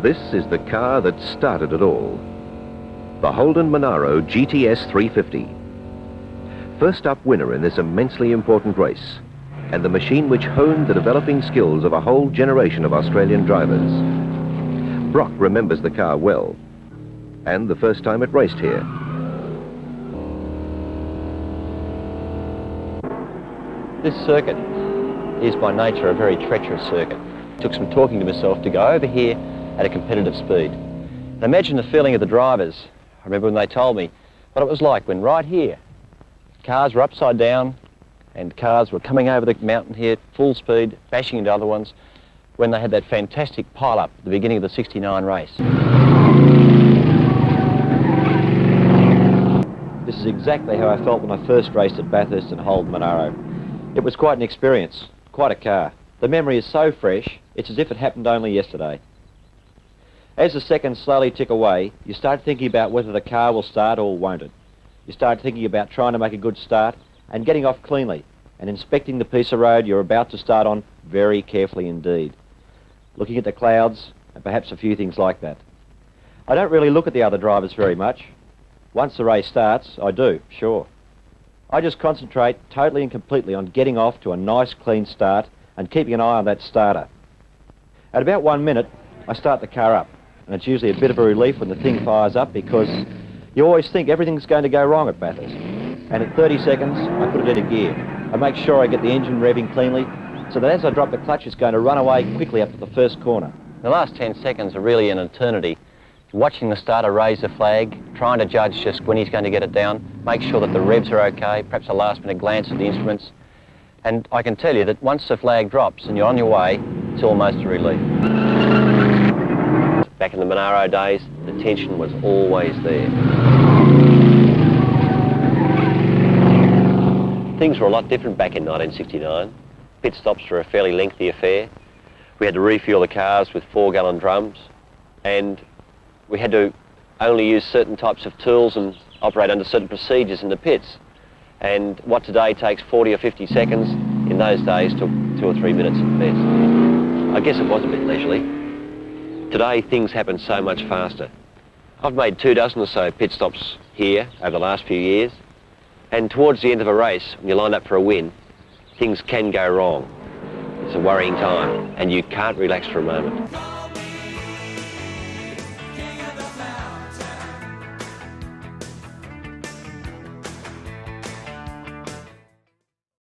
This is the car that started it all. The Holden Monaro GTS 350. First up winner in this immensely important race, and the machine which honed the developing skills of a whole generation of Australian drivers. Brock remembers the car well, and the first time it raced here. This circuit is by nature a very treacherous circuit. It took some talking to myself to go over here at a competitive speed. And imagine the feeling of the drivers. I remember when they told me what it was like when right here, cars were upside down and cars were coming over the mountain here full speed, bashing into other ones, when they had that fantastic pile-up at the beginning of the '69 race. This is exactly how I felt when I first raced at Bathurst and Holden Monaro. It was quite an experience, quite a car. The memory is so fresh, it's as if it happened only yesterday. As the seconds slowly tick away, you start thinking about whether the car will start or won't it. You start thinking about trying to make a good start and getting off cleanly and inspecting the piece of road you're about to start on very carefully indeed. Looking at the clouds and perhaps a few things like that. I don't really look at the other drivers very much. Once the race starts, I do, sure. I just concentrate totally and completely on getting off to a nice clean start and keeping an eye on that starter. At about 1 minute, I start the car up, and it's usually a bit of a relief when the thing fires up because you always think everything's going to go wrong at Bathurst. And at 30 seconds, I put it into gear. I make sure I get the engine revving cleanly so that as I drop the clutch, it's going to run away quickly up to the first corner. The last 10 seconds are really an eternity. Watching the starter raise the flag, trying to judge just when he's going to get it down, make sure that the revs are okay, perhaps a last-minute glance at the instruments. And I can tell you that once the flag drops and you're on your way, it's almost a relief. Back in the Monaro days, the tension was always there. Things were a lot different back in 1969. Pit stops were a fairly lengthy affair. We had to refuel the cars with 4-gallon drums, and we had to only use certain types of tools and operate under certain procedures in the pits. And what today takes 40 or 50 seconds, in those days took 2 or 3 minutes at best. I guess it was a bit leisurely. Today things happen so much faster. I've made 24 or so pit stops here over the last few years, and towards the end of a race, when you're lined up for a win, things can go wrong. It's a worrying time, and you can't relax for a moment.